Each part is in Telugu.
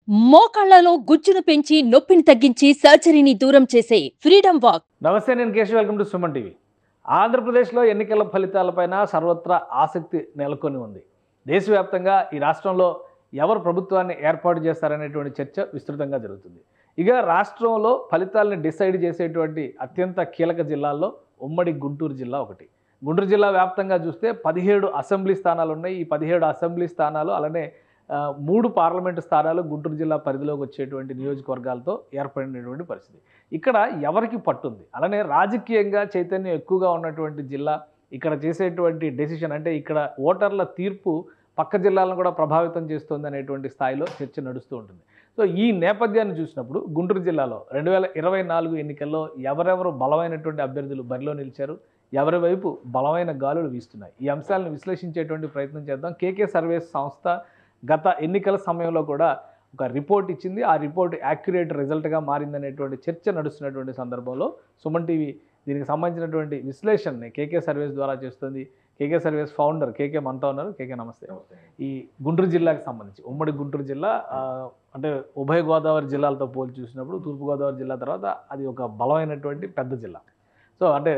మోకాళ్లలో గుజ్జును పెంచి నొప్పిని తగ్గించి సర్జరీని దూరం చేసే ఫ్రీడమ్ వాక్. నమస్తే, నేను Keshav. Welcome to Suman TV. ఆంధ్రప్రదేశ్లో ఎన్నికల ఫలితాలపైన సర్వత్రా ఆసక్తి నెలకొని ఉంది. దేశవ్యాప్తంగా ఈ రాష్ట్రంలో ఎవరు ప్రభుత్వాన్ని ఏర్పాటు చేస్తారనేటువంటి చర్చ విస్తృతంగా జరుగుతుంది. ఇక రాష్ట్రంలో ఫలితాలను డిసైడ్ చేసేటువంటి అత్యంత కీలక జిల్లాల్లో ఉమ్మడి గుంటూరు జిల్లా ఒకటి. గుంటూరు జిల్లా వ్యాప్తంగా చూస్తే 17 అసెంబ్లీ స్థానాలు ఉన్నాయి. ఈ 17 అసెంబ్లీ స్థానాలు అలానే 3 పార్లమెంటు స్థానాలు గుంటూరు జిల్లా పరిధిలోకి వచ్చేటువంటి నియోజకవర్గాలతో ఏర్పడినటువంటి పరిస్థితి. ఇక్కడ ఎవరికి పట్టుంది, అలానే రాజకీయంగా చైతన్యం ఎక్కువగా ఉన్నటువంటి జిల్లా, ఇక్కడ చేసేటువంటి డెసిషన్ అంటే ఇక్కడ ఓటర్ల తీర్పు పక్క జిల్లాలను కూడా ప్రభావితం చేస్తుంది అనేటువంటి స్థాయిలో చర్చ నడుస్తూ ఉంటుంది. సో ఈ నేపథ్యాన్ని చూసినప్పుడు గుంటూరు జిల్లాలో 2024 ఎన్నికల్లో ఎవరెవరు బలమైనటువంటి అభ్యర్థులు బరిలో నిలిచారు, ఎవరి వైపు బలమైన గాలులు వీస్తున్నాయి, ఈ అంశాలను విశ్లేషించేటువంటి ప్రయత్నం చేద్దాం. కేకే సర్వేస్ సంస్థ గత ఎన్నికల సమయంలో కూడా ఒక రిపోర్ట్ ఇచ్చింది. ఆ రిపోర్ట్ యాక్యురేట్ రిజల్ట్గా మారిందనేటువంటి చర్చ నడుస్తున్నటువంటి సందర్భంలో సుమన్ టీవీ దీనికి సంబంధించినటువంటి విశ్లేషణని కేకే సర్వేస్ ద్వారా చేస్తుంది. కేకే సర్వేస్ ఫౌండర్ కేకే మనతో ఉన్నారు. కేకే నమస్తే. ఈ గుంటూరు జిల్లాకి సంబంధించి ఉమ్మడి గుంటూరు జిల్లా అంటే ఉభయ గోదావరి జిల్లాలతో పోల్చి చూసినప్పుడు తూర్పుగోదావరి జిల్లా తర్వాత అది ఒక బలమైనటువంటి పెద్ద జిల్లా. సో అంటే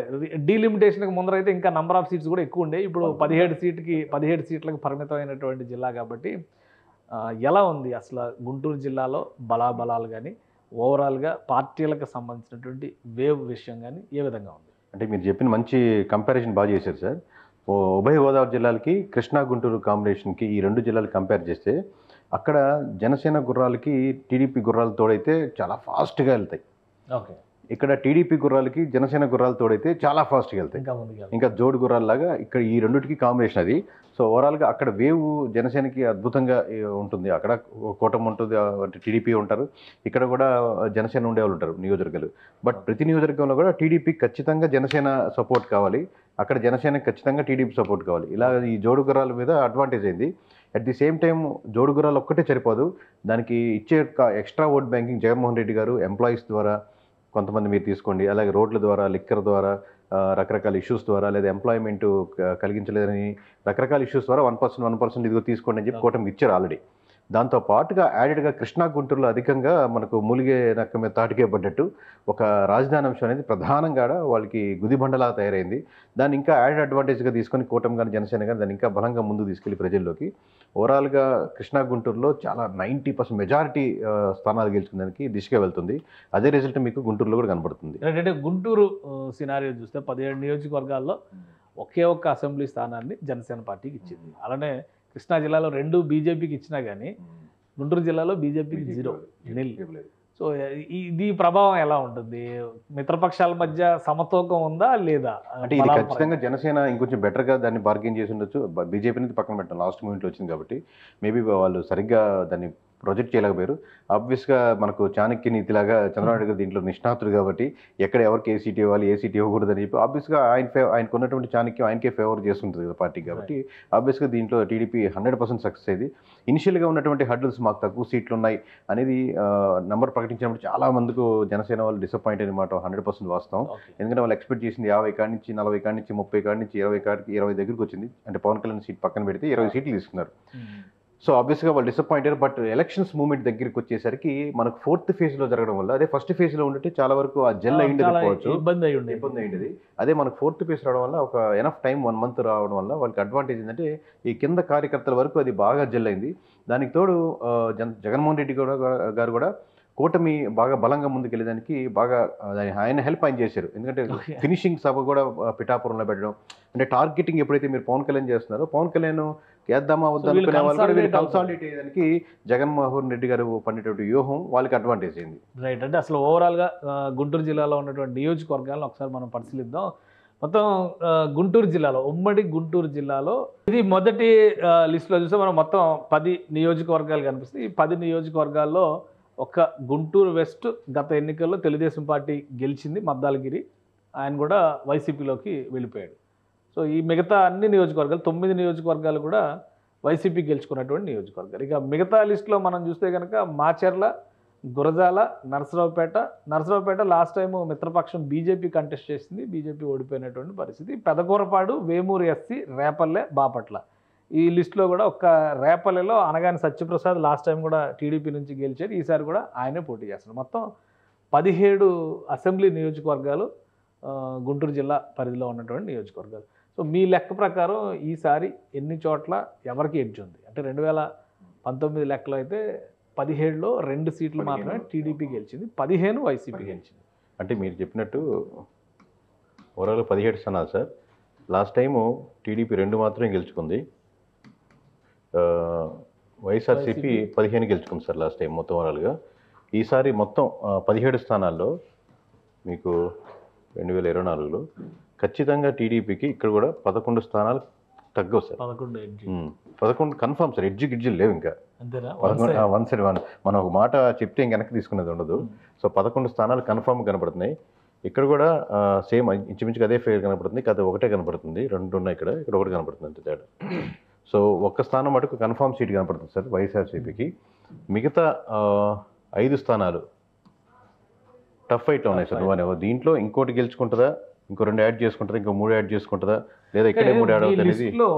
డీలిమిటేషన్కి ముందరైతే ఇంకా నంబర్ ఆఫ్ సీట్స్ కూడా ఎక్కువ ఉండే. ఇప్పుడు 17 సీట్లకు పరిమితమైనటువంటి జిల్లా కాబట్టి ఎలా ఉంది అసలు గుంటూరు జిల్లాలో బలాబలాలు కానీ ఓవరాల్గా పార్టీలకు సంబంధించినటువంటి వేవ్ విషయం కానీ ఏ విధంగా ఉంది? అంటే మీరు చెప్పిన మంచి కంపారిజన్ బాగా చేశారు సార్. ఉభయ గోదావరి జిల్లాలకి కృష్ణా గుంటూరు కాంబినేషన్కి ఈ రెండు జిల్లాలు కంపేర్ చేస్తే అక్కడ జనసేన గుర్రాలకి టీడీపీ గుర్రాలు తోడైతే చాలా ఫాస్ట్గా వెళ్తాయి. ఓకే. ఇక్కడ టీడీపీ గుర్రాలకి జనసేన గుర్రాలు తోడైతే చాలా ఫాస్ట్గా వెళ్తాయి. ఇంకా జోడు గుర్రాల్లాగా ఇక్కడ ఈ రెండింటికి కాంబినేషన్ అది. సో ఓవరాల్గా అక్కడ వేవ్ జనసేనకి అద్భుతంగా ఉంటుంది. అక్కడ కూటమి ఉంటుంది, అంటే టీడీపీ ఉంటారు, ఇక్కడ కూడా జనసేన ఉండేవాళ్ళు ఉంటారు నియోజకవర్గాలు. బట్ ప్రతి నియోజకవర్గంలో కూడా టీడీపీ ఖచ్చితంగా జనసేన సపోర్ట్ కావాలి, అక్కడ జనసేనకి ఖచ్చితంగా టీడీపీ సపోర్ట్ కావాలి. ఇలా ఈ జోడు గుర్రాల మీద అడ్వాంటేజ్ అయింది. అట్ ది సేమ్ టైం జోడు గుర్రాలు ఒక్కటే సరిపోదు, దానికి ఇచ్చే extra vote banking Jaganmohan Reddy గారు ఎంప్లాయీస్ ద్వారా కొంతమంది మీరు తీసుకోండి, అలాగే రోడ్ల ద్వారా, లిక్కర్ ద్వారా, రకరకాల ఇష్యూస్ ద్వారా, లేదా ఎంప్లాయ్మెంట్ కలిగించలేదని రకరకాల ఇష్యూస్ ద్వారా 1% ఇదిగో తీసుకోండి అని చెప్పి కూటమికి ఇచ్చారు ఆల్రెడీ. దాంతో పాటుగా యాడెడ్గా కృష్ణా గుంటూరులో అధికంగా మనకు మూలిగే నక్క మీద తాటికే పడ్డట్టు ఒక రాజధాని అంశం అనేది ప్రధానంగా వాళ్ళకి గుదిబండలా తయారైంది. దాన్ని ఇంకా యాడెడ్ అడ్వాంటేజ్గా తీసుకొని కూటమి కానీ జనసేన కానీ దాన్ని ఇంకా బలంగా ముందుకు తీసుకెళ్లి ప్రజల్లోకి ఓవరాల్గా కృష్ణా గుంటూరులో చాలా 90% మెజారిటీ స్థానాలు గెలుచుకోవడానికి దిశగా వెళ్తుంది. అదే రిజల్ట్ మీకు గుంటూరులో కూడా కనబడుతుంది. అంటే గుంటూరు సినారియో చూస్తే 17 నియోజకవర్గాల్లో ఒకే ఒక్క అసెంబ్లీ స్థానాన్ని జనసేన పార్టీకి ఇచ్చింది. అలానే కృష్ణా జిల్లాలో 2 బీజేపీకి ఇచ్చినా కానీ గుంటూరు జిల్లాలో బీజేపీకి 0 నిల్. సో ఇది ప్రభావం ఎలా ఉంటుంది? మిత్రపక్షాల మధ్య సమతూకం ఉందా లేదా? అంటే ఇది ఖచ్చితంగా జనసేన ఇంకొంచెం బెటర్గా దాన్ని బార్గెన్ చేసి ఉండొచ్చు. బీజేపీ నుంచి పక్కన పెట్టాం, లాస్ట్ మూమెంట్లో వచ్చింది కాబట్టి మేబీ వాళ్ళు సరిగ్గా దాన్ని ప్రొజెక్ట్ చేయలేకపోయారు. ఆబ్వియస్గా మనకు చాణక్య నీతిలాగా చంద్రబాబు గారు దీంట్లో నిష్ణాతుడు కాబట్టి ఎక్కడ ఎవరికి ఏ సీట్ ఇవ్వాలి, ఏ సీట్ ఇవ్వకూడదని చెప్పి ఆబ్వియస్గా ఆయనకు ఉన్నటువంటి చాణక్యం ఆయనకే ఫేవర్ చేస్తుంటుంది కదా పార్టీ కాబట్టి ఆబ్వియస్గా దీంట్లో టీడీపీ 100% సక్సెస్ అయ్యింది. ఇనిషియల్గా ఉన్నటువంటి హర్డల్స్ మాకు తక్కువ సీట్లు ఉన్నాయి అనేది నెంబర్ ప్రకటించినప్పుడు చాలా మందికి జనసేన వాళ్ళు డిసప్పాయింట్ అనమాట. 100% వాస్తవం. ఎందుకంటే వాళ్ళు ఎక్స్పెక్ట్ చేసింది 50 కాడి నుంచి 40 కాడి నుంచి 30 కాడి నుంచి 20 దగ్గరికి వచ్చింది. అంటే పవన్ కళ్యాణ్ సీట్ పక్కన పెడితే 20 సీట్లు తీసుకున్నారు. సో ఆబ్వియస్గా వాళ్ళు డిసప్పాయింట్ అయ్యారు. బట్ ఎలక్షన్స్ మూమెంట్ దగ్గరికి వచ్చేసరికి మనకు 4th ఫేజ్లో జరగడం వల్ల, అదే ఫస్ట్ ఫేజ్లో ఉంటే చాలా వరకు ఆ జెల్ అయ్యిండకపోవచ్చు, ఇబ్బంది అయ్యింది. అదే మనకు 4th ఫేజ్ రావడం వల్ల ఒక ఎనఫ్ టైం 1 month రావడం వల్ల వాళ్ళకి అడ్వాంటేజ్ ఏంటంటే ఈ కింద కార్యకర్తల వరకు అది బాగా జెల్ అయింది. దానికి తోడు జగన్మోహన్ రెడ్డి గారు కూడా కూటమి బాగా బలంగా ముందుకెళ్ళేదానికి బాగా ఆయన హెల్ప్ ఆయన చేశారు. ఎందుకంటే ఫినిషింగ్ సభ కూడా పిఠాపురంలో పెట్టడం, అంటే టార్గెటింగ్ ఎప్పుడైతే మీరు పవన్ కళ్యాణ్ చేస్తున్నారో పవన్ కళ్యాణ్ వేద్దామా వద్దా అనుకునే వాళ్ళు కూడా వీళ్ళు కన్సాలిడేట్ అయ్యేదానికి జగన్మోహన్ రెడ్డి గారు పడినటువంటి వ్యూహం వాళ్ళకి అడ్వాంటేజ్ అయింది. రైట్. అంటే అసలు ఓవరాల్గా గుంటూరు జిల్లాలో ఉన్నటువంటి నియోజకవర్గాలను ఒకసారి మనం పరిశీలిద్దాం. మొత్తం గుంటూరు జిల్లాలో, ఉమ్మడి గుంటూరు జిల్లాలో ఇది మొదటి లిస్టులో చూస్తే మనం మొత్తం 10 నియోజకవర్గాలు కనిపిస్తుంది. ఈ 10 నియోజకవర్గాల్లో ఒక గుంటూరు వెస్ట్ గత ఎన్నికల్లో తెలుగుదేశం పార్టీ గెలిచింది, మద్దాలగిరి, ఆయన కూడా వైసీపీలోకి వెళ్ళిపోయాడు. సో ఈ మిగతా అన్ని నియోజకవర్గాలు 9 నియోజకవర్గాలు కూడా వైసీపీ గెలుచుకున్నటువంటి నియోజకవర్గాలు. ఇక మిగతా లిస్టులో మనం చూస్తే కనుక మాచర్ల, గురజాల, నరసరావుపేట లాస్ట్ టైం మిత్రపక్షం బీజేపీ కంటెస్ట్ చేసింది, బీజేపీ ఓడిపోయినటువంటి పరిస్థితి. పెదకూరపాడు, వేమూరు ఎస్సీ, రేపల్లె, బాపట్ల ఈ లిస్టులో కూడా ఒక్క రేపల్లెలో అనగాని సత్యప్రసాద్ లాస్ట్ టైం కూడా టీడీపీ నుంచి గెలిచారు, ఈసారి కూడా ఆయనే పోటీ చేస్తారు. మొత్తం 17 అసెంబ్లీ నియోజకవర్గాలు గుంటూరు జిల్లా పరిధిలో ఉన్నటువంటి నియోజకవర్గాలు. సో మీ లెక్క ప్రకారం ఈసారి ఎన్ని చోట్ల ఎవరికి ఎడ్జ్ ఉంది అంటే 2019 లెక్కలో అయితే 17లో 2 సీట్లు మాత్రమే టీడీపీ గెలిచింది, 15 వైసీపీ గెలిచింది. అంటే మీరు చెప్పినట్టు ఓవరాల్ 17 స్థానాలు సార్. లాస్ట్ టైము టీడీపీ 2 మాత్రమే గెలుచుకుంది, వైఎస్ఆర్సీపీ 15 గెలుచుకుంది సార్ లాస్ట్ టైం మొత్తం ఓవరాల్గా. ఈసారి మొత్తం 17 స్థానాల్లో మీకు 2024లో ఖచ్చితంగా టీడీపీకి ఇక్కడ కూడా 11 స్థానాలు తగ్గవు సార్. 11 కన్ఫర్మ్ సార్, ఎడ్జి గిడ్జి లేవు ఇంకా. 1 మనం ఒక మాట చెప్తే వెనక్కి తీసుకునేది ఉండదు. సో 11 స్థానాలు కన్ఫర్మ్ కనపడుతున్నాయి. ఇక్కడ కూడా సేమ్ ఇంచుమించుగా అదే ఫేర్ కనపడుతుంది, కాదు ఒకటే కనపడుతుంది, 2 ఉన్నాయి ఇక్కడ, ఇక్కడ ఒకటి కనపడుతుంది అంతే తేడా. సో ఒక్క స్థానం మటుకు కన్ఫర్మ్ సీట్ కనపడుతుంది సార్ వైఎస్ఆర్సీపీకి. మిగతా 5 స్థానాలు టఫ్ ఫైట్లో ఉన్నాయి సార్. దీంట్లో ఇంకోటి గెలుచుకుంటుందా, ఇంకో 2 యాడ్ చేసుకుంటుందా, ఇంకో 3 యాడ్ చేసుకుంటుందా, లేదా ఇక్కడే 3 యాడ్ అవుతుంది.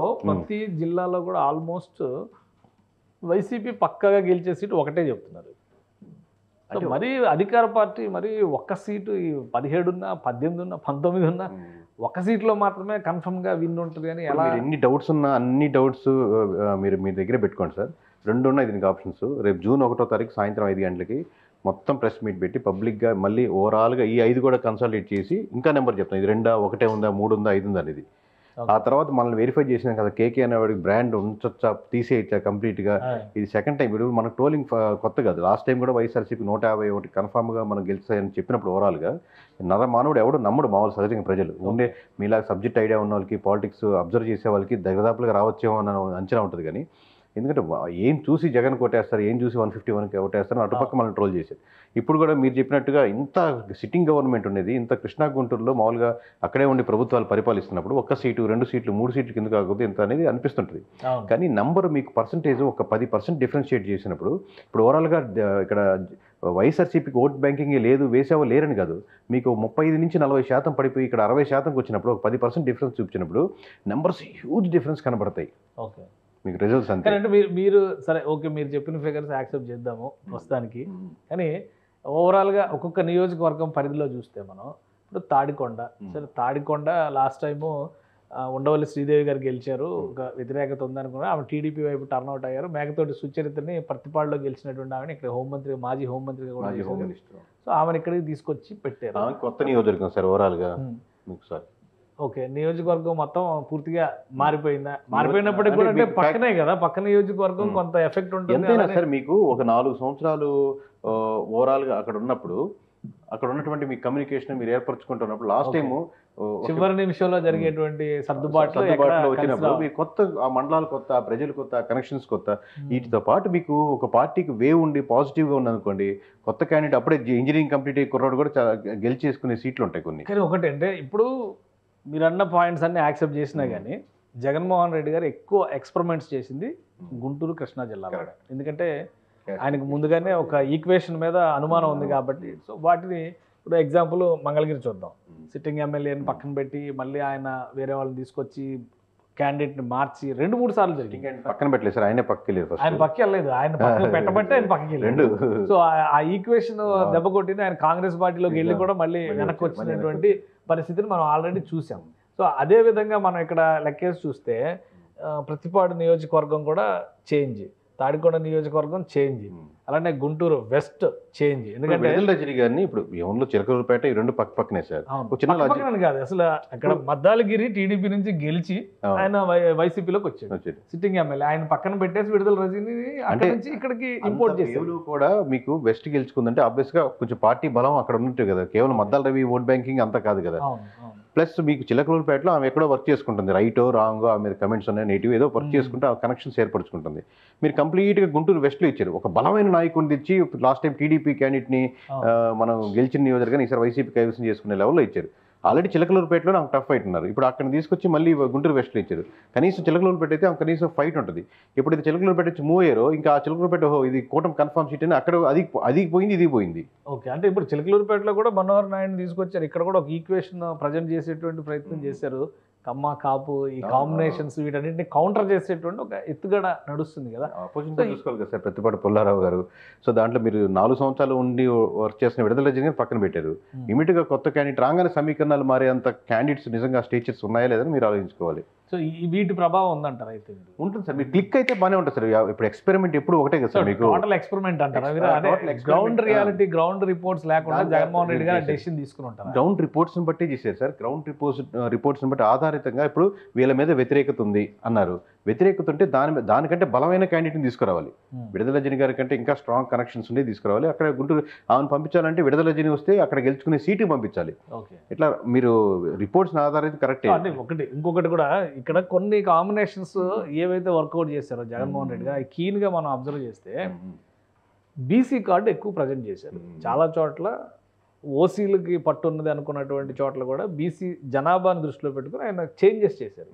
ప్రతి జిల్లాలో కూడా ఆల్మోస్ట్ వైసీపీ పక్కగా గెలిచే సీటు ఒకటే చెప్తున్నారు. మరి అధికార పార్టీ మరి ఒక్క సీటు 17 ఉన్నా 18 ఉన్నా 19 ఉన్నా ఒక సీట్లో మాత్రమే కన్ఫర్మ్గా విన్ ఉంటుంది. కానీ ఎలా ఎన్ని డౌట్స్ ఉన్నా అన్ని డౌట్స్ మీరు మీ దగ్గరే పెట్టుకోండి సార్. 2 ఉన్నాయి దీనికి ఆప్షన్స్. రేపు జూన్ 1వ తారీఖు సాయంత్రం 5 గంటలకి మొత్తం ప్రెస్ మీట్ పెట్టి పబ్లిక్గా మళ్ళీ ఓవరాల్గా ఈ 5 కూడా కన్సల్టేట్ చేసి ఇంకా నెంబర్ చెప్తాం, ఇది 2 1 ఉందా 3 ఉందా 5 ఉందా అనేది. ఆ తర్వాత మనల్ని వెరిఫై చేసినాం కదా, కేకే అనేవాడికి బ్రాండ్ ఉంచొచ్చా తీసేయచ్చా కంప్లీట్గా. ఇది సెకండ్ టైం. ఇప్పుడు మనకు ట్రోలింగ్ కొత్త కాదు. లాస్ట్ టైం కూడా వైఎస్ఆర్సీపీ 151 కన్ఫామ్గా మనం గెలిచాయని చెప్పినప్పుడు ఓవరాల్గా మానవుడు ఎవడు నమ్మడు మామూలు సహజంగా ప్రజలు. ఉండే మీలాగా సబ్జెక్ట్ ఐడియా ఉన్న వాళ్ళకి, పాలిటిక్స్ అబ్జర్వ్ చేసే వాళ్ళకి దరిదాపులుగా రావచ్చేమో అన్న అంచనా ఉంటుంది. కానీ ఎందుకంటే ఏం చూసి జగన్ కొట్టేస్తారు, ఏం చూసి 151కి కొట్టేస్తారు, అటుపక్క మనం ట్రోల్ చేశారు. ఇప్పుడు కూడా మీరు చెప్పినట్టుగా ఇంత సిట్టింగ్ గవర్నమెంట్ ఉండేది, ఇంత కృష్ణా గుంటూరులో మామూలుగా అక్కడే ఉండి ప్రభుత్వాలు పరిపాలిస్తున్నప్పుడు 1 సీటు 2 సీట్లు 3 సీట్లు కింద కాకపోతే ఇంత అనేది అనిపిస్తుంటుంది. కానీ నంబర్ మీకు పర్సంటేజ్ ఒక 10% డిఫరెన్షియేట్ చేసినప్పుడు ఇప్పుడు ఓవరాల్గా ఇక్కడ వైఎస్ఆర్సీపీకి ఓట్ బ్యాంకింగ్ లేదు, వేసేవో లేరని కాదు, మీకు 35 నుంచి 40% పడిపోయి ఇక్కడ 60% వచ్చినప్పుడు ఒక 10% డిఫరెన్స్ చూపించినప్పుడు నెంబర్స్ హ్యూజ్ డిఫరెన్స్ కనబడతాయి. ఓకే, మీకు రిజల్ట్స్ అంతే. అంటే మీరు సరే ఓకే, మీరు చెప్పిన ఫిగర్స్ యాక్సెప్ట్ చేద్దాము ప్రస్తుతానికి. కానీ ఓవరాల్గా ఒక్కొక్క నియోజకవర్గం పరిధిలో చూస్తే మనం ఇప్పుడు తాడికొండ, సరే తాడికొండ లాస్ట్ టైము ఉండవల్లి శ్రీదేవి గారు గెలిచారు, ఒక వ్యతిరేకత ఉందనుకున్నా, ఆమె టీడీపీ వైపు టర్న్అవుట్ అయ్యారు. మేకతోటి సుచరితని ప్రతిపాడులో గెలిచినటువంటి ఆమెను ఇక్కడ హోంమంత్రి, మాజీ హోంమంత్రిగా కూడా చేశారు. సో ఆమెను ఇక్కడికి తీసుకొచ్చి పెట్టారు. కొత్త నియోజకవర్గం సార్ ఓవరాల్గా మీకు సార్. ఓకే, నియోజకవర్గం మొత్తం పూర్తిగా మారిపోయిందా? మారిపోయినప్పటికీ కూడా అంటే పక్కనే కదా, పక్క నియోజకవర్గం కొంత ఎఫెక్ట్ ఉంటుంది. ఎంతైనా సార్ మీకు ఒక 4 సంవత్సరాలు ఓవరాల్గా అక్కడ ఉన్నప్పుడు అక్కడ ఉన్నటువంటి మీ కమ్యూనికేషన్ మీరు ఏర్పరచుకుంటున్నప్పుడు లాస్ట్ టైము చివరి నిమిషంలో జరిగేటువంటి సర్దుబాట్లు వచ్చినప్పుడు మీ కొత్త ఆ మండలాలు కొత్త, ప్రజలు కొత్త, కనెక్షన్స్ కొత్త, వీటితో పాటు మీకు ఒక పార్టీకి వేవ్ ఉండి పాజిటివ్గా ఉందనుకోండి, కొత్త క్యాండిడేట్ అప్పుడే ఇంజనీరింగ్ కంప్లీట్ అయ్యి కుర్రాడు కూడా గెలిచేసుకునే సీట్లు ఉంటాయి కొన్ని. కానీ ఒకటి అంటే ఇప్పుడు మీరు అన్న పాయింట్స్ అన్ని యాక్సెప్ట్ చేసినా కానీ జగన్మోహన్ రెడ్డి గారు ఎక్కువ ఎక్స్పెరిమెంట్స్ చేసింది గుంటూరు కృష్ణా జిల్లాలో. ఎందుకంటే ఆయనకు ముందుగానే ఒక ఈక్వేషన్ మీద అనుమానం ఉంది కాబట్టి. సో వాటిని ఇప్పుడు ఎగ్జాంపుల్ మంగళగిరి చూద్దాం. సిట్టింగ్ ఎమ్మెల్యేని పక్కన పెట్టి మళ్ళీ ఆయన వేరే వాళ్ళని తీసుకొచ్చి క్యాండిడేట్ని మార్చి 2-3 సార్లు జరిగింది. పక్కన పెట్టలేదు సార్, ఆయన పక్కకి వెళ్ళలేదు. ఆయన పక్కకి వెళ్ళలేదు, ఆయన పక్కన పెట్టబట్టే ఆయన పక్కకి వెళ్ళాడు. సో ఆ ఈక్వేషన్ దెబ్బ కొట్టింది. ఆయన కాంగ్రెస్ పార్టీలోకి వెళ్ళి కూడా మళ్ళీ వెనక్కి వచ్చినటువంటి పరిస్థితిని మనం ఆల్రెడీ చూసాం. సో అదే విధంగా మనం ఇక్కడ లెక్కేసి చూస్తే ప్రతిపాడు నియోజకవర్గం కూడా చేంజ్, తాడికొండ నియోజకవర్గం చేంజ్, అలానే గుంటూరు వెస్ట్ చేంజ్. ఎందుకంటే ఇప్పుడు ఏమో చిలకలూరుపేట ఈ 2 పక్కనే సార్. చిన్న కాదు అసలు, అక్కడ మద్దాలగిరి టీడీపీ నుంచి గెలిచి ఆయన వైసీపీలోకి వచ్చాడు, సిట్టింగ్ ఎమ్మెల్యే. ఆయన పక్కన పెట్టేసి విడుదల రజని అంటే ఇక్కడికి ఇంపోర్ట్ చేశారు. కూడా మీకు వెస్ట్ గెలుచుకుందంటే ఆబ్వియస్ గా కొంచెం పార్టీ బలం అక్కడ ఉన్నట్టు కదా, కేవలం మద్దాల రవి ఓట్ బ్యాంకింగ్ అంతా కాదు కదా. ప్లస్ మీకు చిలకలూరుపేటలో ఆమె ఎక్కడో వర్క్ చేసుకుంటుంది, రైటో రాంగో ఆమె కమెంట్స్ ఉన్నాయి, నెగిటివ్ ఏదో వర్క్ చేసుకుంటే ఆ కనెక్షన్స్ ఏర్పరచుకుంటుంది. మీరు కంప్లీట్గా గుంటూరు వెస్ట్లో ఇచ్చారు, ఒక బలమైన నాయకుడిని తెచ్చి లాస్ట్ టైం టీడీపీ క్యాండిడేట్ని మనం గెలిచిన నియోజకవర్గాన్ని ఈసారి వైసీపీ కైవసం చేసుకునే లెవెల్లో ఇచ్చారు. ఆల్రెడీ చిలకలూరుపేటలో నాకు టఫ్ ఫైట్ ఉన్నారు, ఇప్పుడు అక్కడ తీసుకొచ్చి మళ్ళీ గుంటూరు వెస్ట్లో ఇచ్చారు. కనీసం చిలకలూరుపేట అయితే కనీసం ఫైట్ ఉంటుంది. ఇప్పుడు ఇది చిలకలూరుపేట వచ్చి మూవ్ అయ్యారో ఇంకా ఆ చిలకలూరుపేట ఇది కూటమి కన్ఫర్మ్ సీట్ అని అక్కడ అది పోయింది, ఇది పోయింది. ఓకే, అంటే ఇప్పుడు చిలకలూరుపేటలో కూడా మనోహర్ నాయుడు తీసుకొచ్చారు, ఇక్కడ కూడా ఒక ఈక్వేషన్ ప్రజెంట్ చేసేటువంటి ప్రయత్నం చేశారు. కమ్మ కాపు ఈ కాంబినేషన్స్ వీటన్నిటిని కౌంటర్ చేసేటువంటి ఒక ఎత్తుగడ నడుస్తుంది కదా. ఆపోజిషన్ చూసుకోవాలి కదా సార్ ప్రతిపాటి పుల్లారావు గారు. సో దాంట్లో మీరు 4 సంవత్సరాలు ఉండి వర్క్ చేసిన విడుదల రజనీ పక్కన పెట్టారు. ఇమీడియట్ గా కొత్త క్యాండిడేట్ రాగానే సమీకరణాలు మారేంత క్యాండిడేట్స్ నిజంగా స్టేచర్స్ ఉన్నాయా లేదని మీరు ఆలోచించుకోవాలి. సో వీటి ప్రభావం ఉందంటారు అయితే? ఉంటుంది సార్, మీరు క్లిక్ అయితే బాగానే ఉంటుంది సార్. ఇప్పుడు ఎక్స్పెరిమెంట్ ఎప్పుడు ఒకటే కదా సార్, మీకు టోటల్ ఎక్స్పెరిమెంట్ అంటారా? గ్రౌండ్ రియాలిటీ, గ్రౌండ్ రిపోర్ట్స్ లేకుండా జగన్మోహన్ రెడ్డి గారు డెసిషన్ తీసుకుని ఉంటారు. గ్రౌండ్ రిపోర్ట్స్ బట్టి చేశారు సార్. గ్రౌండ్ రిపోర్ట్స్ బట్టి ఆధారితంగా ఇప్పుడు వీళ్ళ మీద వ్యతిరేకత ఉంది అన్నారు. వ్యతిరేకత ఉంటే దానికంటే బలమైన క్యాండిడేట్ని తీసుకురావాలి. విడుదల రజనీ గారి కంటే ఇంకా స్ట్రాంగ్ కనెక్షన్స్ ఉండి తీసుకురావాలి. అక్కడ గుంటూరు ఆమెను పంపించాలంటే విడుదల రజనీ వస్తే అక్కడ గెలుచుకునే సీటు పంపించాలి. ఇట్లా మీరు రిపోర్ట్స్ ఆధారిత కరెక్ట్. ఇంకొకటి కూడా ఇక్కడ కొన్ని కాంబినేషన్స్ ఏవైతే వర్కౌట్ చేశారో జగన్మోహన్ రెడ్డి గారు కీన్ గా మనం అబ్జర్వ్ చేస్తే బీసీ కార్డు ఎక్కువ ప్రజెంట్ చేశారు. చాలా చోట్ల ఓసీలకి పట్టున్నది అనుకున్నటువంటి చోట్ల కూడా బీసీ జనాభాని దృష్టిలో పెట్టుకుని ఆయన చేంజెస్ చేశారు.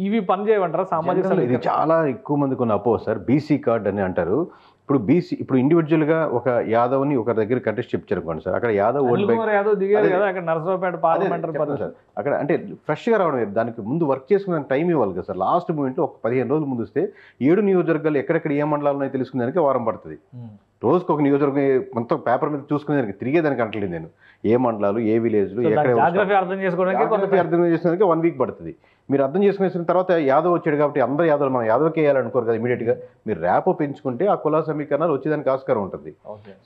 ఇవి పనిచేయమంటారా సామాజిక? ఇది చాలా ఎక్కువ మందికి ఉన్న అపో సార్, బీసీ కార్డ్ అని అంటారు. ఇప్పుడు ఇండివిజువల్గా ఒక యాదవ్ని ఒక దగ్గర కంటెస్ట్ చెప్పారు సార్, అక్కడ యాదవ్ ఓట్ బ్యాంక్ యాదవ్ దిగారు కదా అక్కడ నర్సరావుపేట పార్లమెంటరీ సార్. అక్కడ అంటే ఫ్రెష్గా రావడం, దానికి ముందు వర్క్ చేసుకునే టైం ఇవ్వాలి కదా సార్. లాస్ట్ మూమెంట్లో ఒక 15 రోజులు ముందు వస్తే 7 నియోజకవర్గాలు ఎక్కడెక్కడ ఏ మండలాలు ఉన్నాయో తెలుసుకునేదానికి వారం పడుతుంది. రోజుకు ఒక నియోజకవర్గం మొత్తం పేపర్ మీద చూసుకునేదానికి తిరిగేదానికి అంటలేదు నేను. ఏ మండలాలు, ఏ విలేజ్లు, జాగ్రఫీ అర్థం చేసుకోవడానికి 1 వీక్ పడుతుంది. మీరు అర్థం చేసుకునేసిన తర్వాత యాదవ్ వచ్చాడు కాబట్టి అందరూ యాదవ్ మనం యాదవ్కి వేయాలనుకోరు కదా ఇమీడియట్గా. మీరు ర్యాపో పెంచుకుంటే ఆ కుల సమీకరణాలు వచ్చేదానికి ఆస్కారం ఉంటుంది.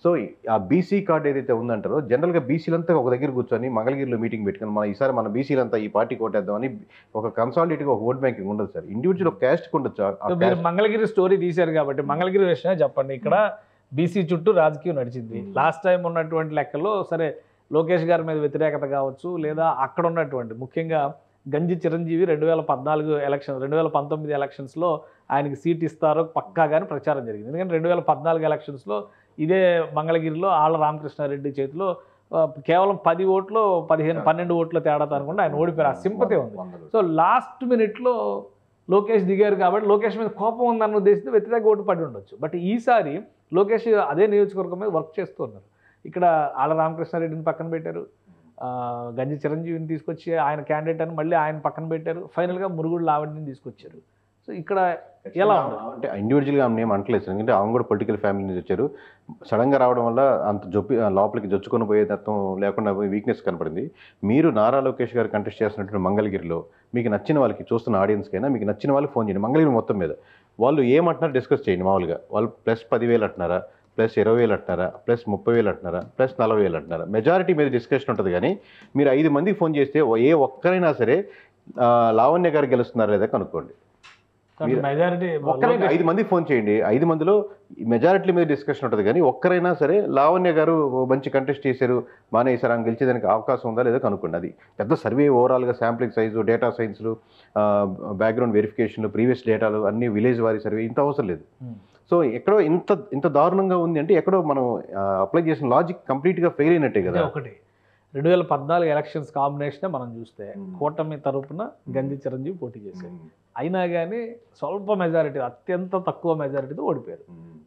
సో ఆ బీసీ కార్డు ఏదైతే ఉందంటారో జనరల్గా బీసీలంతా ఒక దగ్గర కూర్చొని మంగళగిరిలో మీటింగ్ పెట్టుకుని ఈసారి మన బీసీలంతా ఈ పార్టీ కోటేద్దామని ఒక కన్సాలిడేట్గా ఒక ఓట్ బ్యాంకింగ్ ఉండదు సార్. ఇండివిజువల్ ఒక క్యాస్ట్కి ఉండొచ్చు. మంగళగిరి స్టోరీ తీశారు కాబట్టి మంగళగిరి విషయమే చెప్పండి. ఇక్కడ బీసీ చుట్టూ రాజకీయం నడిచింది. లాస్ట్ టైం ఉన్నటువంటి లెక్కల్లో సరే లోకేష్ గారి మీద వ్యతిరేకత కావచ్చు, లేదా అక్కడ ఉన్నటువంటి ముఖ్యంగా గంజి చిరంజీవి 2014 ఎలక్షన్ 2019 ఎలక్షన్స్లో ఆయనకి సీట్ ఇస్తారో పక్కాగానే ప్రచారం జరిగింది. ఎందుకంటే 2014 ఎలక్షన్స్లో ఇదే మంగళగిరిలో ఆళ్ళ రామకృష్ణారెడ్డి చేతిలో కేవలం 10 ఓట్లు 12 ఓట్ల తేడాతో అనుకుంటే ఆయన ఓడిపోయారు. ఆ సింపతి ఉంది. సో లాస్ట్ మినిట్లో లోకేష్ దిగారు కాబట్టి లోకేష్ మీద కోపం ఉందన్న ఉద్దేశంతో వ్యతిరేక ఓటు పడి ఉండొచ్చు. బట్ ఈసారి లోకేష్ అదే నియోజకవర్గం మీద వర్క్ చేస్తూ ఉన్నారు. ఇక్కడ ఆళ్ళ రామకృష్ణారెడ్డిని పక్కన పెట్టారు, గంజి చిరంజీవిని తీసుకొచ్చి ఆయన క్యాండిడేట్ అని మళ్ళీ ఆయన పక్కన పెట్టారు, ఫైనల్గా మురుగుడు లావణ్యని తీసుకొచ్చారు. సో ఇక్కడ ఎలా అంటే ఇండివిజువల్గా ఆమె ఏం అంటలేదు సార్, ఎందుకంటే ఆమె కూడా పొలిటికల్ ఫ్యామిలీ నుంచి వచ్చారు. సడన్గా రావడం వల్ల అంత లోపలికి జొచ్చుకొని పోయే తత్వం లేకుండా వీక్నెస్ కనపడింది. మీరు నారా లోకేష్ గారు కంటెస్ట్ చేస్తున్నటువంటి మంగళగిరిలో మీకు నచ్చిన వాళ్ళకి, చూస్తున్న ఆడియన్స్కైనా మీకు నచ్చిన వాళ్ళకి ఫోన్ చేయండి. మంగళగిరి మొత్తం మీద వాళ్ళు ఏమంటున్నారు డిస్కస్ చేయండి. మామూలుగా వాళ్ళు +10,000 అంటున్నారా, +20,000 అంటున్నారా, +30,000 అంటున్నారా, +40,000 అంటున్నారా, మెజారిటీ మీద డిస్కషన్ ఉంటుంది. కానీ మీరు 5 మందికి ఫోన్ చేస్తే ఏ ఒక్కరైనా సరే లావణ్య గారు గెలుస్తున్నారా లేదా కనుక్కోండి. మెజారిటీ 5 మందికి ఫోన్ చేయండి, 5 మందిలో మెజారిటీ మీద డిస్కషన్ ఉంటుంది. కానీ ఒక్కరైనా సరే లావణ్య గారు మంచి కంటెస్ట్ చేశారు, బాగానే వేసారు, ఆమె గెలిచేదానికి అవకాశం ఉందా లేదా కనుక్కోండి. అది పెద్ద సర్వే, ఓవరాల్గా శాంప్లింగ్ సైజు, డేటా సైన్స్లు, బ్యాక్గ్రౌండ్ వెరిఫికేషన్లు, ప్రీవియస్ డేటాలు అన్ని విలేజ్ వారి సర్వే ఇంత అవసరం లేదు. సో ఎక్కడో ఇంత దారుణంగా ఉంది అంటే ఎక్కడో మనం అప్లై చేసిన లాజిక్ కంప్లీట్గా ఫెయిల్ అయినట్టే కదా. ఒకటి 2014 ఎలక్షన్స్ కాంబినేషనే మనం చూస్తే కూటమి తరపున గంజి చిరంజీవి పోటీ చేశారు. అయినా కానీ స్వల్ప మెజారిటీ, అత్యంత తక్కువ మెజారిటీతో ఓడిపోయారు.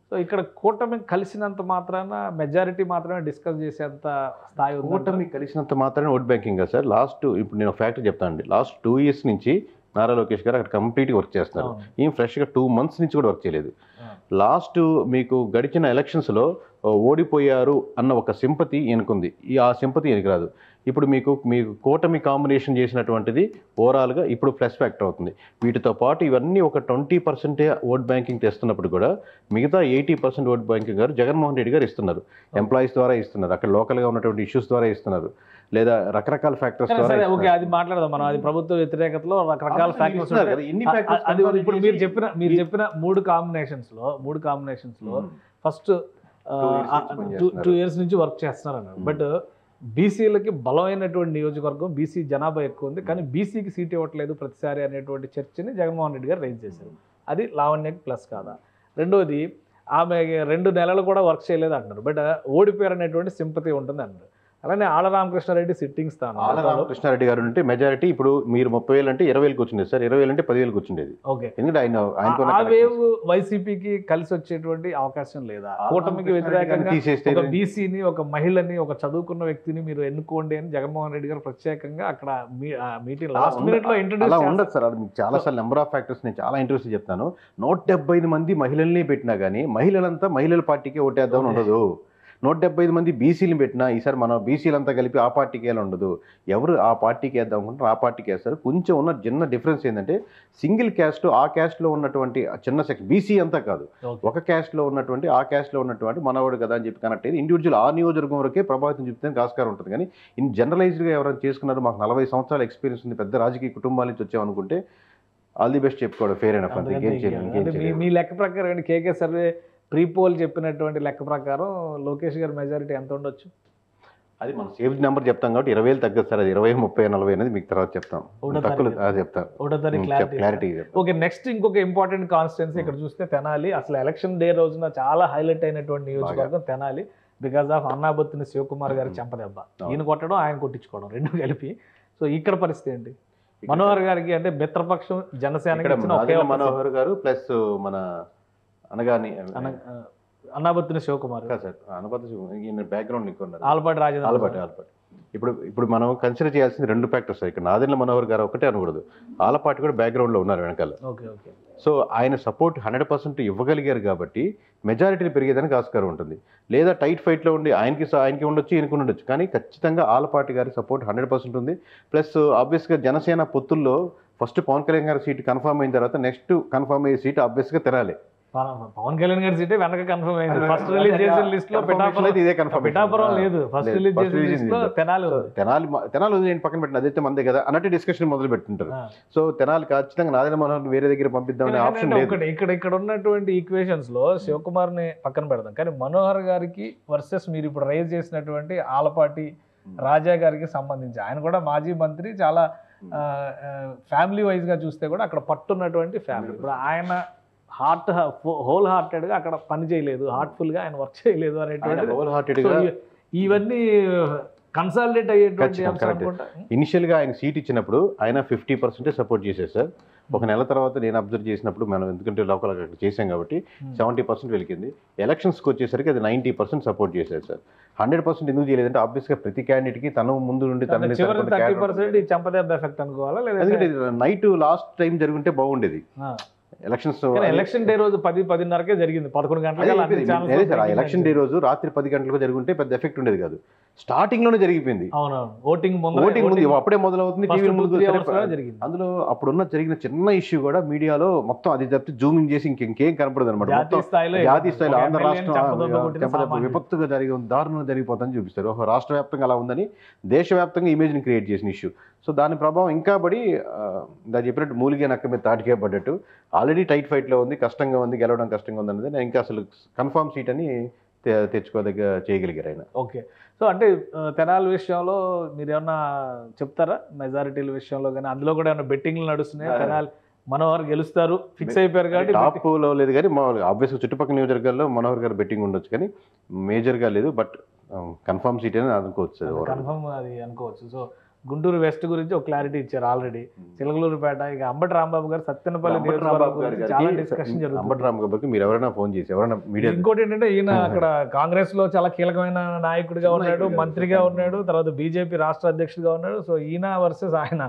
సో ఇక్కడ కూటమి కలిసినంత మాత్రాన మెజారిటీ మాత్రమే డిస్కస్ చేసేంత స్థాయి ఉంది. కూటమి కలిసినంత మాత్రమే ఓట్ బ్యాంకింగ్ సార్. ఇప్పుడు నేను ఫ్యాక్ట్ చెప్తానండి. లాస్ట్ 2 years నుంచి నారా లోకేష్ గారు అక్కడ కంప్లీట్గా వర్క్ చేస్తున్నారు. ఏం ఫ్రెష్గా 2 months నుంచి కూడా వర్క్ చేయలేదు. లాస్ట్ మీకు గడిచిన ఎలక్షన్స్లో ఓడిపోయారు అన్న ఒక సింపతి ఈయనకుంది, ఆ సింపతి ఈయనకి రాదు. ఇప్పుడు మీకు కూటమి కాంబినేషన్ చేసినటువంటిది ఓవరాల్గా ఇప్పుడు ప్లస్ ఫ్యాక్టర్ అవుతుంది. వీటితో పాటు ఇవన్నీ ఒక 20% ఓట్ బ్యాంకింగ్ తెస్తున్నప్పుడు కూడా మిగతా 80% ఓట్ బ్యాంకింగ్ గారు జగన్మోహన్ రెడ్డి గారు ఇస్తున్నారు. ఎంప్లాయీస్ ద్వారా ఇస్తున్నారు, అక్కడ లోకల్గా ఉన్నటువంటి ఇష్యూస్ ద్వారా ఇస్తున్నారు, లేదా రకరకాల ఫ్యాక్టర్స్ ద్వారా. ఓకే, అది మాట్లాడదాం మనం. అది ప్రభుత్వ వ్యతిరేకతలో రకరకాల ఫ్యాక్టర్స్. ఇప్పుడు మీరు చెప్పిన 3 కాంబినేషన్స్లో ఫస్ట్ 2 years నుంచి వర్క్ చేస్తున్నారు అన్నారు. బట్ బీసీలకి బలమైనటువంటి నియోజకవర్గం, బీసీ జనాభా ఎక్కువ ఉంది, కానీ బీసీకి సీట్ ఇవ్వట్లేదు ప్రతిసారి అనేటువంటి చర్చని జగన్మోహన్ రెడ్డి గారు రైజ్ చేశారు. అది లావణ్యకి ప్లస్ కాదా? రెండోది, ఆమె 2 నెలలు కూడా వర్క్ చేయలేదు అంటున్నారు, బట్ ఓడిపోయారు అనేటువంటి సింపతి ఉంటుంది అన్నారు. అలానే ఆళ్ళ రామకృష్ణారెడ్డి సిట్టింగ్ స్థానం ఆళ్ళ రామకృష్ణారెడ్డి గారు అంటే మెజారిటీ ఇప్పుడు మీరు 30,000 అంటే 20,000కి వచ్చింది సార్, 20,000 అంటే 10,000కి వచ్చిండేది. ఓకే, ఎందుకంటే ఆ వేవ్ వైసీపీకి కలిసి వచ్చేటువంటి అవకాశం లేదా? కూటమికి వ్యతిరేకంగా తీసేస్తే ఒక బీసీని, ఒక మహిళని, ఒక చదువుకున్న వ్యక్తిని మీరు ఎన్నుకోండి అని జగన్మోహన్ రెడ్డి గారు ప్రత్యేకంగా అక్కడ మీటింగ్ లాస్ట్ మినిట్ లో అలా ఇంట్రడ్యూస్ ఉండదు సార్. అది మీకు చాలా సార్లు నెంబర్ ఆఫ్ ఫ్యాక్టర్స్ నేను చాలా ఇంట్రెస్ట్ చెప్తాను. 175 మంది మహిళల్ని పెట్టినా కానీ మహిళలంతా మహిళల పార్టీకే ఓటేద్దామని ఉండదు. 175 మంది బీసీలు పెట్టినా ఈసారి మనం బీసీలంతా కలిపి ఆ పార్టీకి వేయాలి ఉండదు. ఎవరు ఆ పార్టీకి వేద్దాం అనుకుంటారు ఆ పార్టీకి వేస్తారు. కొంచెం ఉన్న చిన్న డిఫరెన్స్ ఏంటంటే సింగిల్ క్యాస్ట్ ఆ క్యాస్ట్లో ఉన్నటువంటి చిన్న సెక్షన్ బీసీ అంతా కాదు, ఒక క్యాస్ట్లో ఉన్నటువంటి ఆ క్యాస్ట్లో ఉన్నటువంటి మనవాడు కదా అని చెప్పి కనెక్ట్ అయ్యి ఇండివిజువల్ ఆ నియోజకవర్గం వరకే ప్రభావితం చూపుతానికి ఆస్కారం ఉంటుంది. కానీ ఇన్ జనరలైజ్డ్గా ఎవరైనా చేసుకున్నారు మాకు 40 సంవత్సరాల ఎక్స్పీరియన్స్ ఉంది, పెద్ద రాజకీయ కుటుంబాల నుంచి వచ్చామనుకుంటే ఆల్ ది బెస్ట్ చెప్పుకోవడం ఫేర్ అయినా ఇంకేం చేయలేదు. మీ లెక్క ప్రకారం కేకే సర్వే ప్రీపోల్ చెప్పినటువంటి లెక్క ప్రకారం లోకేష్ గారి మెజారిటీ ఎంత ఉండొచ్చు? అది మనం సేవ్ నెంబర్ చెప్తాం కాబట్టి 20,000 తగ్గదు సార్. అది 20, 30, 40 అనేది మీకు తర్వాత చెప్తాం. క్లారిటీ. ఓకే, నెక్స్ట్ ఇంకొక ఇంపార్టెంట్ కాన్స్టిట్యున్సీ ఇక్కడ చూస్తే తెనాలి. అసలు ఎలక్షన్ డే రోజున చాలా హైలైట్ అయినటువంటి నియోజకవర్గం తెనాలి. బికాస్ ఆఫ్ అన్నాబొత్తిన శివకుమార్ గారి చెంపదెబ్బ, ఈయన కొట్టడం ఆయన కొట్టించుకోవడం రెండు కలిపి. సో ఇక్కడ పరిస్థితి ఏంటి? మనోహర్ గారికి అంటే మిత్రపక్షం జనసేన మనోహర్ గారు ప్లస్ మన అనగాని అన్నాబొత్తిన శివకుమార్ సార్, అనబత్తి బ్యాక్గ్రౌండ్ ఆలపాటి రాజేంద్ర. ఇప్పుడు మనం కన్సిడర్ చేయాల్సింది 2 ఫ్యాక్టర్స్. ఇక్కడ నాదెండ్ల మనోహర్ గారు ఒకటే అనకూడదు, ఆలపాటి కూడా బ్యాక్గ్రౌండ్లో ఉన్నారు వెనకాల. సో ఆయన సపోర్ట్ 100% ఇవ్వగలిగారు కాబట్టి మెజారిటీలు పెరిగేదానికి ఆస్కారం ఉంటుంది. లేదా టైట్ ఫైట్లో ఉండి ఆయనకి ఉండొచ్చు, ఈయనకు ఉండొచ్చు, కానీ ఖచ్చితంగా ఆలపాటి గారి సపోర్ట్ 100% ఉంది. ప్లస్ ఆబ్వియస్గా జనసేన పొత్తుల్లో ఫస్ట్ పవన్ కళ్యాణ్ గారి సీట్ కన్ఫర్మ్ అయిన తర్వాత నెక్స్ట్ కన్ఫర్మ్ అయ్యే సీట్ ఆబ్వియస్గా తెనాలి. పవన్ కళ్యాణ్ గారి సీటే వెనక కన్ఫర్మ్ అయింది. ఫస్ట్ రిలీజ్ చేసిన లిస్ట్ లో పిఠాపురం లేదు, ఫస్ట్ రిలీజ్ చేసిన లిస్ట్ లో తెనాలి నేను పక్కన పెట్టిన అదైతే మందే కదా అన్నట్టు డిస్కషన్ మొదలు పెట్టుంటారు. సో తెనాలి ఖచ్చితంగా నాదెండ్ల మనోహర్ వేరే దగ్గర పంపిద్దామనే ఆప్షన్ లేదు. ఇక్కడ ఉన్నటువంటి ఈక్వేషన్స్ లో శివకుమార్ ని పక్కన పెడదాం, కానీ మనోహర్ గారికి వర్సెస్ మీరు ఇప్పుడు రైజ్ చేసినటువంటి ఆలపాటి రాజా గారికి సంబంధించి ఆయన కూడా మాజీ మంత్రి, చాలా ఫ్యామిలీ వైజ్ గా చూస్తే కూడా అక్కడ పట్టున్నటువంటి ఫ్యామిలీ. ఇప్పుడు ఆయన హోల్ హార్టెడ్గా అక్కడ పని చేయలేదు, హార్ట్ఫుల్గా ఆయన వర్క్ చేయలేదు అనేటువంటి ఇవన్నీ కన్సాలిడేట్ అయ్యేటువంటి. ఇనిషియల్గా ఆయన సీట్ ఇచ్చినప్పుడు ఆయన 50% సపోర్ట్ చేశారు సార్. ఒక నెల తర్వాత నేను అబ్జర్వ్ చేసినప్పుడు మనం ఎందుకంటే లోకల్ అక్కడ చేసాం కాబట్టి 70% వెలికింది. ఎలక్షన్స్కి వచ్చేసరికి అది 90% సపోర్ట్ చేశారు సార్. 100% ఎందుకు చేయలేదంటే ఆబ్వియస్గా ప్రతి క్యాండిడేట్కి తను ముందు నుండి చెంపదెబ్బ ఎఫెక్ట్ అనుకోవాలా? ఎందుకంటే నైట్ లాస్ట్ టైం జరుగుంటే బాగుండేది. ఎలక్షన్ డే రోజు 10-10:30కే జరిగింది, 11 గంటలకు. ఎలక్షన్ డే రోజు రాత్రి 10 గంటలకు జరుగుంటే పెద్ద ఎఫెక్ట్ ఉండేది కాదు. స్టార్టింగ్ లోనే జరిగిపోయింది. ఓటింగ్ ముందు అప్పుడే మొదలవుతుంది. అందులో అప్పుడున్న జరిగిన చిన్న ఇష్యూ కూడా మీడియాలో మొత్తం అది తప్పితే జూమింగ్ చేసి ఇంకేం కనపడదు అనమాట. జాతీయ స్థాయిలో ఆంధ్ర రాష్ట్రం విపత్తుగా దారుణంగా జరిగిపోతుందని చూపిస్తారు. రాష్ట్ర వ్యాప్తంగా అలా ఉందని దేశవ్యాప్తంగా ఇమేజ్ ని క్రియేట్ చేసిన ఇష్యూ. సో దాని ప్రభావం ఇంకా పడి దాని చెప్పినట్టు మూలిగే నక్క మీద తాటికే పడ్డట్టు ఆల్రెడీ టైట్ ఫైట్లో ఉంది, కష్టంగా ఉంది, గెలవడం కష్టంగా ఉంది అనేది ఇంకా అసలు కన్ఫర్మ్ సీట్ అని చేయగలిగారు ఆయన. ఓకే, సో అంటే తెనాలి విషయంలో మీరు ఏమన్నా చెప్తారా? మెజారిటీల విషయంలో కానీ అందులో కూడా ఏమైనా బెట్టింగ్లు నడుస్తున్నాయి? తెనాలి మనోహర్ గెలుస్తారు ఫిక్స్ అయిపోయారు కాబట్టి టాప్లో లేదు, కానీ ఆబ్వియస్గా చుట్టుపక్కల నియోజకవర్గాల్లో మనోహర్ గారు బెట్టింగ్ ఉండొచ్చు, కానీ మేజర్గా లేదు. బట్ కన్ఫర్మ్ సీట్ అని అనుకోవచ్చు, కన్ఫర్మ్ అది అనుకోవచ్చు. సో గుంటూరు వెస్ట్ గురించి ఒక క్లారిటీ ఇచ్చారు ఆల్రెడీ. చిలకలూరుపేట ఇక అంబటి రాంబాబు గారు సత్యనపల్లి చాలా డిస్కషన్ జరుగుతుంది. అంబటి రాంబాబు గారికి మీరు ఎవరైనా ఫోన్ చేసి ఎవరైనా మీడియా. ఇంకోటి ఏంటంటే ఈయన అక్కడ కాంగ్రెస్ లో చాలా కీలకమైన నాయకుడిగా ఉన్నాడు, మంత్రిగా ఉన్నాడు, తర్వాత బీజేపీ రాష్ట్ర అధ్యక్షుడిగా ఉన్నాడు. సో ఈయన వర్సెస్ ఆయన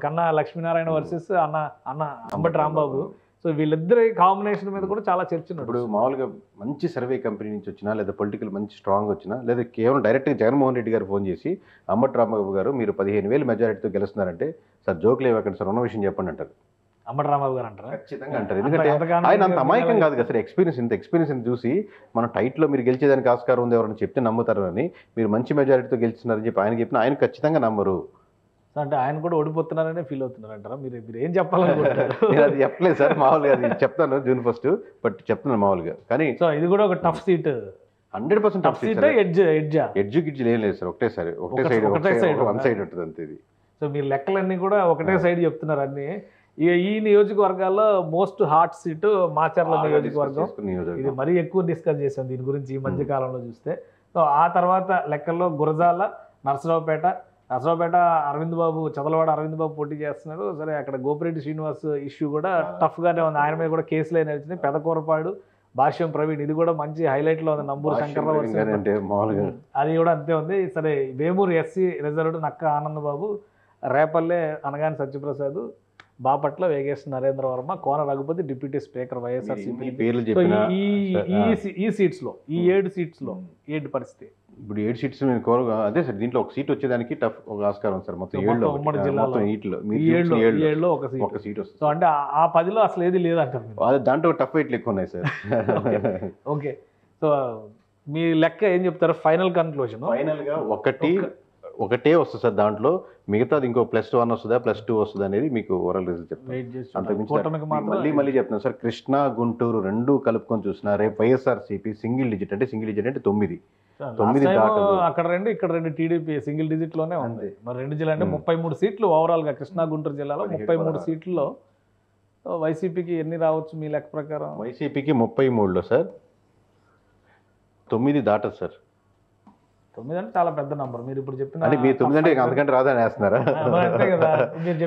కన్నా లక్ష్మీనారాయణ వర్సెస్ అన్న అంబటి రాంబాబు. సో వీళ్ళిద్దరి కాంబినేషన్ మీద కూడా చాలా చర్చ. ఇప్పుడు మామూలుగా మంచి సర్వే కంపెనీ నుంచి వచ్చినా లేదా పొలిటికల్ మంచి స్ట్రాంగ్ వచ్చినా లేదా కేవలం డైరెక్ట్గా జగన్మోహన్ రెడ్డి గారు ఫోన్ చేసి అంబటి రాంబాబు గారు మీరు 15,000 మెజారిటీతో గెలుస్తున్నారంటే సార్ జోక్ లేవకండి సార్, ఉన్న విషయం చెప్పండి అంటారు. అంబటి రాంబాబు గారు అంటారు, ఖచ్చితంగా అంటారు. ఎందుకంటే ఆయన అంత అమాయకం కాదు కదా సార్. ఎక్స్పీరియన్స్ చూసి మనం టైట్లో మీరు గెలిచేదానికి ఆస్కారం ఉంది ఎవరైనా చెప్తే నమ్ముతారు అని, మీరు మంచి మెజారిటీతో గెలుస్తున్నారని చెప్పి ఆయన చెప్పిన ఆయన ఖచ్చితంగా నమ్మరు. అంటే ఆయన కూడా ఓడిపోతున్నారనే ఫీల్ అవుతున్నారు అంటారా? మీరు ఏం చెప్పాలనుకుంటున్నారు? నేను అది చెప్పలేదు సార్, మామూలుగా అది చెప్తాను June 1 బట్ చెప్తున్నాను మామూలుగా. కానీ సో ఇది కూడా ఒక tough seat, 100% tough seat. Edge గిడ్జ్ ఏం లేదు సార్, ఒకటే సైడ్ వన్ సైడ్ ఉంటుంది అంతే ఇది. సో మీరు లెక్కలన్నీ కూడా ఒకటే సైడ్ చెప్తున్నారు అన్ని. ఈ నియోజకవర్గాల్లో మోస్ట్ హాట్ సీటు మాచర్ల నియోజకవర్గం. ఇది మరీ ఎక్కువ డిస్కస్ చేసాం దీని గురించి ఈ మధ్య కాలంలో చూస్తే. సో ఆ తర్వాత లెక్కల్లో గురజాల, నరసరావుపేట అరవింద్ బాబు, చదలవాడ అరవింద్ బాబు పోటీ చేస్తున్నారు. సరే అక్కడ గోపిరెడ్డి శ్రీనివాస్ ఇష్యూ కూడా టఫ్గానే ఉంది, ఆయన మీద కూడా కేసులే నడిచింది. పెదకూరపాడు భాష్యం ప్రవీణ్, ఇది కూడా మంచి హైలైట్ లో ఉంది. నంబూరు శంకర్రావు అది కూడా అంతే ఉంది. సరే వేమూరు ఎస్సీ రిజర్వ్డ్ నక్క ఆనంద్ బాబు, రేపల్లె అనగాని సత్యప్రసాద్, బాపట్ల వేగేశ్ నరేంద్ర వర్మ, కోన రఘుపతి డిప్యూటీ స్పీకర్ వైఎస్ఆర్సీపీ. ఈ సీట్స్ లో ఈ 7 సీట్స్ లో ఏంటి పరిస్థితి? ఇప్పుడు 7 సీట్స్ అదే సార్, దీంట్లో ఒక సీట్ వచ్చేదానికి టఫ్ ఒక ఆస్కారం సార్. మొత్తం ఉమ్మడి జిల్లాలో ఒక సీట్ వస్తుంది. సో అంటే ఆ 10లో అసలు ఏది లేదంటారు. దాంట్లో టఫ్ వెయిట్లు ఎక్కువ ఉన్నాయి సార్. ఓకే, సో మీ లెక్క ఏం చెప్తారు? ఫైనల్ కన్క్లూజన్ ఫైనల్ గా ఒకటే వస్తుంది సార్. దాంట్లో మిగతాది ఇంకో +1 వస్తుందా +2 వస్తుందా అనేది మీకు ఓవరాల్ రిజల్ట్ చెప్తాను. మళ్ళీ చెప్తున్నాను సార్, కృష్ణా గుంటూరు 2 కలుపుకొని చూసినా రేపు వైఎస్ఆర్సీపీ సింగిల్ డిజిట్ అంటే 9 అక్కడ 2 ఇక్కడ 2 టీడీపీ సింగిల్ డిజిట్ లోనే ఉంది. మరి 2 జిల్లా అంటే 33 సీట్లు ఓవరాల్ గా కృష్ణా గుంటూరు జిల్లాలో 33 సీట్లలో వైసీపీకి ఎన్ని రావచ్చు మీ లెక్క ప్రకారం? వైసీపీకి 33లో సార్ 9 దాటదు సార్. 9 అంటే చాలా పెద్ద నంబర్. మీరు ఇప్పుడు చెప్పిన అంటే మీరు 9 అంటే అంతకంటే రాదని వేస్తున్నారా?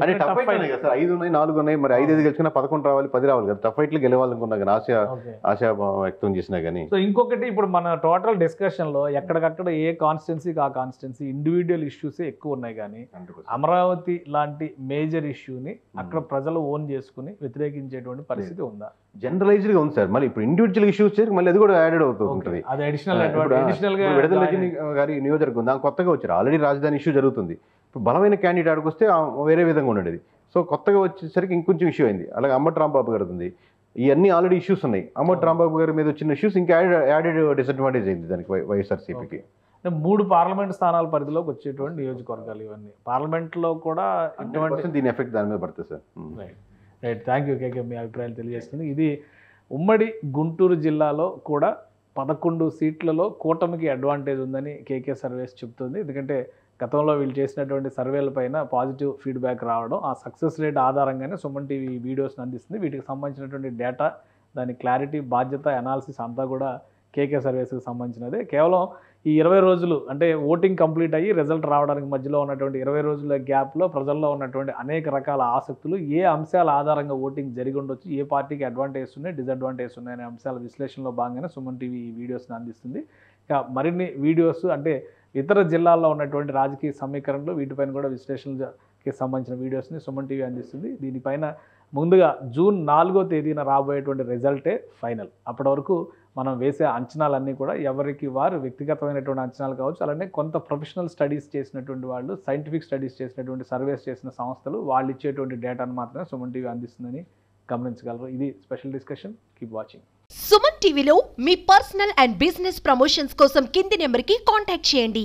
అంటే టఫ్ ఫైట్ కదా సార్. 5 ఉన్నాయి 4 ఉన్నాయి, మరి 5 గెలుచుకున్నా 11 రావాలి 10 రావాలి కదా. టఫ్ ఫైట్లు గెలవాలనుకున్నా కానీ ఆశాభావం వ్యక్తం చేసినా కానీ. సో ఇంకొకటి, ఇప్పుడు మన టోటల్ డిస్కషన్ లో ఎక్కడికక్కడ ఏ కాన్స్టిట్యున్సీకి ఆ కాన్స్టిట్యున్సీ ఇండివిజువల్ ఇష్యూస్ ఎక్కువ ఉన్నాయి, కానీ అమరావతి లాంటి మేజర్ ఇష్యూని అక్కడ ప్రజలు ఓన్ చేసుకుని వ్యతిరేకించేటువంటి పరిస్థితి ఉందా? జనరలైజ్డ్ గా ఉంది సార్. మళ్ళీ ఇప్పుడు ఇండివిజువల్ ఇష్యూస్ మళ్ళీ అది కూడా యాడెడ్ అవుతూ ఉంటుంది. అది అడిషనల్ గారి నియోజకవర్గం దాని కొత్తగా వచ్చారు. ఆల్రెడీ రాజధాని ఇష్యూ జరుగుతుంది. ఇప్పుడు బలమైన క్యాండిడేట్ ఆడికి వస్తే వేరే విధంగా ఉండేది. సో కొత్తగా వచ్చేసరికి ఇంకొంచెం ఇష్యూ అయింది. అలాగే అంబటి రాంబాబు గారు ఉంది. ఇవన్నీ ఆల్రెడీ ఇష్యూస్ ఉన్నాయి. అంబటి రాంబాబు గారి మీద వచ్చిన ఇష్యూస్ ఇంకా యాడెడ్ డిసడ్వాంటేజ్ అయింది దానికి వైఎస్ఆర్సీపీకి. 3 పార్లమెంట్ స్థానాల పరిధిలోకి వచ్చేటువంటి నియోజకవర్గాలు ఇవన్నీ. పార్లమెంట్ లో కూడా దీని ఎఫెక్ట్ దాని మీద పడుతుంది సార్. రైట్, థ్యాంక్ యూ కేకే, మీ అభిప్రాయాలు తెలియజేస్తుంది. ఇది ఉమ్మడి గుంటూరు జిల్లాలో కూడా 11 సీట్లలో కూటమికి అడ్వాంటేజ్ ఉందని కేకే సర్వేస్ చెప్తుంది. ఎందుకంటే గతంలో వీళ్ళు చేసినటువంటి సర్వేల పైన పాజిటివ్ ఫీడ్బ్యాక్ రావడం, ఆ సక్సెస్ రేట్ ఆధారంగానే సుమన్ టీవీ వీడియోస్ని అందిస్తుంది. వీటికి సంబంధించినటువంటి డేటా, దాని క్లారిటీ, బాధ్యత, అనాలిసిస్ అంతా కూడా కేకే సర్వేస్కి సంబంధించినదే. కేవలం ఈ 20 రోజులు అంటే ఓటింగ్ కంప్లీట్ అయ్యి రిజల్ట్ రావడానికి మధ్యలో ఉన్నటువంటి 20 రోజుల గ్యాప్లో ప్రజల్లో ఉన్నటువంటి అనేక రకాల ఆసక్తులు, ఏ అంశాల ఆధారంగా ఓటింగ్ జరిగి ఉండొచ్చు, ఏ పార్టీకి అడ్వాంటేజ్ ఉన్నాయి, డిసడ్వాంటేజ్ ఉన్నాయి అనే అంశాల విశ్లేషణలో భాగంగానే సుమన్ టీవీ ఈ వీడియోస్ని అందిస్తుంది. ఇక మరిన్ని వీడియోస్ అంటే ఇతర జిల్లాల్లో ఉన్నటువంటి రాజకీయ సమీకరణలు, వీటిపైన కూడా విశ్లేషణకి సంబంధించిన వీడియోస్ని సుమన్ టీవీ అందిస్తుంది. దీనిపైన ముందుగా జూన్ 4వ తేదీన రాబోయేటువంటి రిజల్టే ఫైనల్. అప్పటి వరకు మనం వేసే అంచనాలన్నీ కూడా ఎవరికి వారు వ్యక్తిగతమైనటువంటి అంచనాలు కావచ్చు, అలానే కొంత ప్రొఫెషనల్ స్టడీస్ చేసినటువంటి వాళ్ళు, సైంటిఫిక్ స్టడీస్ చేసినటువంటి సర్వేస్ చేసిన సంస్థలు వాళ్ళు ఇచ్చేటువంటి డేటాను మాత్రమే సుమన్ టీవీ అందిస్తుందని గమనించగలరు. ఇది special discussion. Keep watching. Suman టీవీలో మీ పర్సనల్ అండ్ బిజినెస్ ప్రమోషన్స్ కోసం కింది నెంబర్కి కాంటాక్ట్ చేయండి.